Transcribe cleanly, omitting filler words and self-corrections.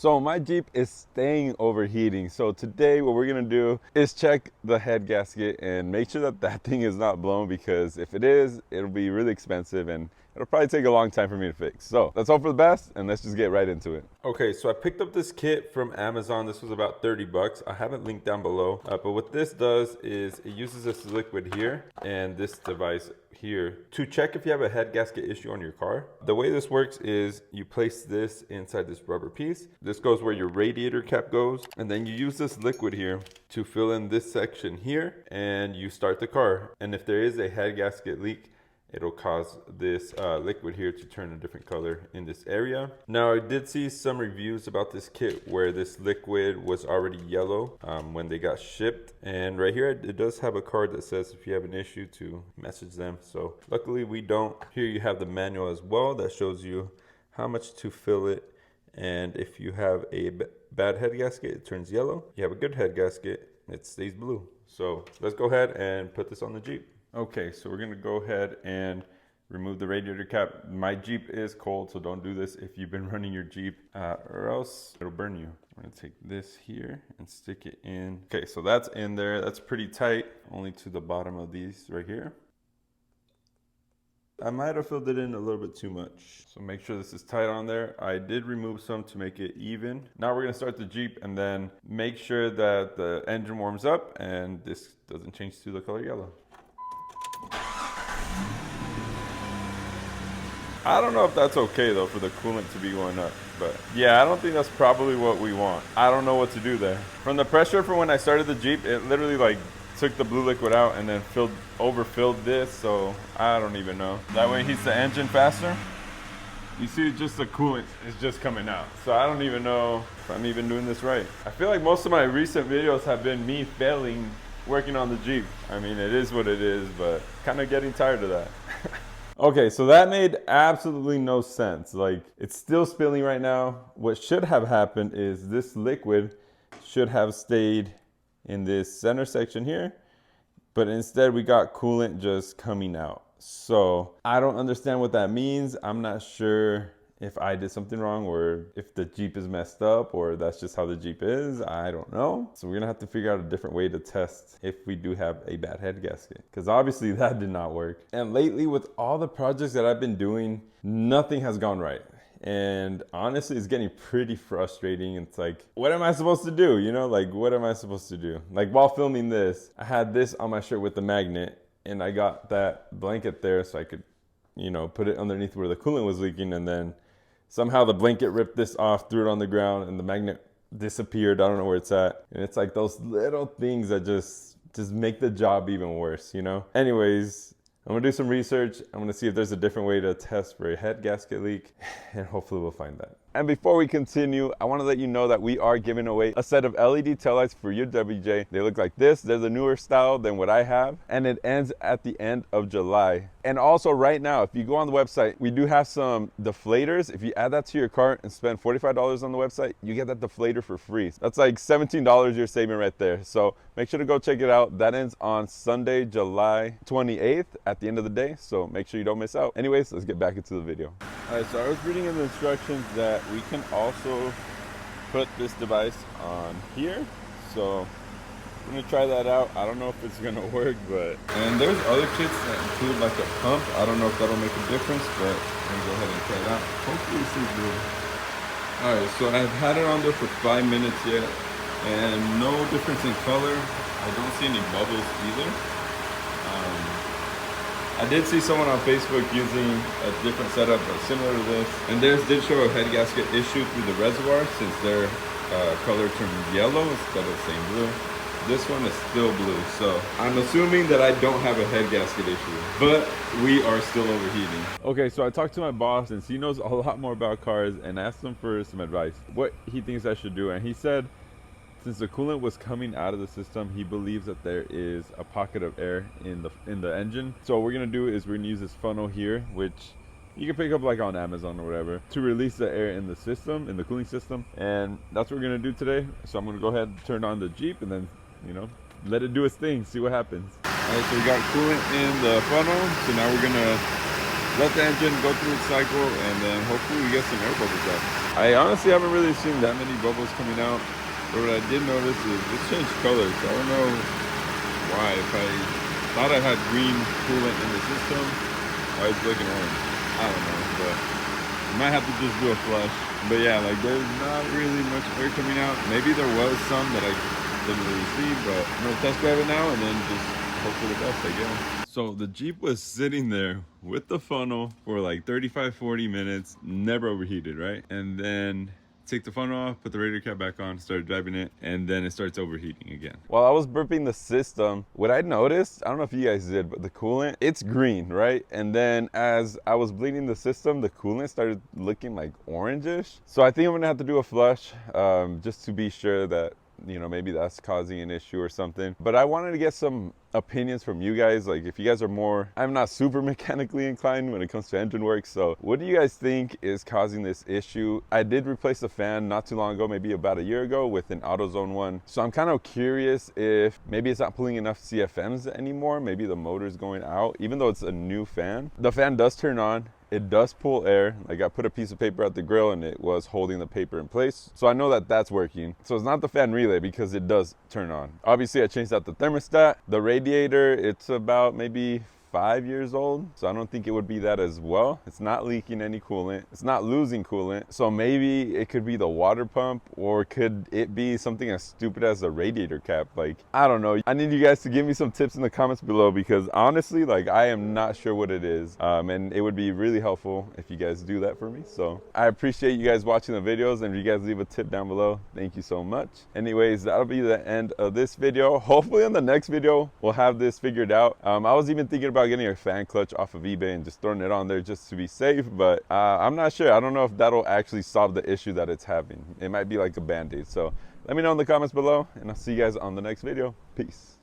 So my Jeep is staying overheating. So today what we're gonna do is check the head gasket and make sure that that thing is not blown, because if it is, it'll be really expensive and it'll probably take a long time for me to fix. So let's hope for the best and let's just get right into it. Okay, so I picked up this kit from Amazon. This was about 30 bucks. I have it linked down below. But what this does is it uses this liquid here and this device here to check if you have a head gasket issue on your car. The way this works is you place this inside this rubber piece. This goes where your radiator cap goes, and then you use this liquid here to fill in this section here, and you start the car. And if there is a head gasket leak, it'll cause this liquid here to turn a different color in this area. Now, I did see some reviews about this kit where this liquid was already yellow when they got shipped. And right here, it does have a card that says if you have an issue to message them. So luckily we don't. Here you have the manual as well that shows you how much to fill it. And if you have a bad head gasket, it turns yellow. You have a good head gasket, it stays blue. So let's go ahead and put this on the Jeep. Okay, so we're gonna go ahead and remove the radiator cap. My Jeep is cold, so don't do this if you've been running your Jeep or else it'll burn you. I'm gonna take this here and stick it in. Okay, so that's in there. That's pretty tight, only to the bottom of these right here. I might have filled it in a little bit too much. So make sure this is tight on there. I did remove some to make it even. Now we're gonna start the Jeep and then make sure that the engine warms up and this doesn't change to the color yellow. I don't know if that's okay though for the coolant to be going up, but yeah, I don't think that's probably what we want. I don't know what to do there. From the pressure from when I started the Jeep, it literally like took the blue liquid out and then overfilled this, so I don't even know. That way it heats the engine faster. You see, just the coolant is just coming out. So I don't even know if I'm even doing this right. I feel like most of my recent videos have been me failing working on the Jeep. I mean, it is what it is, but kind of getting tired of that. Okay, so that made absolutely no sense. Like, it's still spilling right now. What should have happened is this liquid should have stayed in this center section here, but instead we got coolant just coming out. So I don't understand what that means. I'm not sure if I did something wrong or if the Jeep is messed up or that's just how the Jeep is. I don't know. So we're gonna have to figure out a different way to test if we do have a bad head gasket, because obviously that did not work. And lately with all the projects that I've been doing, nothing has gone right. And honestly, it's getting pretty frustrating. It's like, what am I supposed to do? You know, like, what am I supposed to do? Like, while filming this, I had this on my shirt with the magnet, and I got that blanket there so I could, you know, put it underneath where the coolant was leaking, and then somehow the blanket ripped this off, threw it on the ground, and the magnet disappeared. I don't know where it's at. And it's like those little things that just make the job even worse, you know? Anyways, I'm gonna do some research. I'm gonna see if there's a different way to test for a head gasket leak, and hopefully we'll find that. And before we continue, I wanna let you know that we are giving away a set of LED taillights for your WJ. They look like this. They're the newer style than what I have, and it ends at the end of July. And also right now, if you go on the website, we do have some deflators. If you add that to your cart and spend $45 on the website, you get that deflator for free. That's like $17 you're saving right there. So make sure to go check it out. That ends on Sunday, July 28th at the end of the day. So make sure you don't miss out. Anyways, let's get back into the video. All right, so I was reading in the instructions that we can also put this device on here. So I'm gonna try that out. I don't know if it's gonna work, but... And there's other kits that include like a pump. I don't know if that'll make a difference, but I'm gonna go ahead and try it out. Hopefully this is good. All right, so I've had it on there for 5 minutes yet, and no difference in color. I don't see any bubbles either. I did see someone on Facebook using a different setup similar to this, and theirs did show a head gasket issue through the reservoir since their color turned yellow instead of saying blue. This one is still blue, so I'm assuming that I don't have a head gasket issue, but we are still overheating. Okay, so I talked to my boss, and he knows a lot more about cars, and asked him for some advice, what he thinks I should do. And he said, since the coolant was coming out of the system, he believes that there is a pocket of air in the engine. So what we're gonna do is we're gonna use this funnel here, which you can pick up like on Amazon or whatever, to release the air in the system, in the cooling system. And that's what we're gonna do today. So I'm gonna go ahead and turn on the Jeep and then, you know, let it do its thing, see what happens. All right, so we got coolant in the funnel. So now we're gonna let the engine go through its cycle, and then hopefully we get some air bubbles out. I honestly haven't really seen that many bubbles coming out, but what I did notice is this changed colors. I don't know why. If I thought I had green coolant in the system, why it's looking orange? I don't know, but I might have to just do a flush. But yeah, like there's not really much air coming out. Maybe there was some that I didn't really see, but I'm gonna test drive it now and then just hope for the best, I guess. So the Jeep was sitting there with the funnel for like 35-40 minutes, never overheated, right? And then take the funnel off, put the radiator cap back on, start driving it, and then it starts overheating again. While I was burping the system, what I noticed, I don't know if you guys did, but the coolant, it's green, right? And then as I was bleeding the system, the coolant started looking like orangish. So I think I'm gonna have to do a flush just to be sure that, you know, maybe that's causing an issue or something. But I wanted to get some opinions from you guys. Like if you guys are more, I'm not super mechanically inclined when it comes to engine work, so what do you guys think is causing this issue? I did replace the fan not too long ago, maybe about a year ago, with an AutoZone one, so I'm kind of curious if maybe it's not pulling enough CFMs anymore. Maybe the motor's going out, even though it's a new fan. The fan does turn on, it does pull air. Like I put a piece of paper at the grill and it was holding the paper in place, so I know that that's working. So it's not the fan relay because it does turn on. Obviously I changed out the thermostat. The radiator, it's about maybe 5 years old, so I don't think it would be that as well. It's not leaking any coolant, it's not losing coolant, so maybe it could be the water pump, or could it be something as stupid as a radiator cap? Like, I don't know. I need you guys to give me some tips in the comments below, because honestly, like, I am not sure what it is, and it would be really helpful if you guys do that for me. So I appreciate you guys watching the videos, and if you guys leave a tip down below, thank you so much. Anyways, that'll be the end of this video. Hopefully in the next video we'll have this figured out. I was even thinking about getting a fan clutch off of eBay and just throwing it on there just to be safe, but I'm not sure. I don't know if that'll actually solve the issue that it's having. It might be like a band-aid. So let me know in the comments below, and I'll see you guys on the next video. Peace.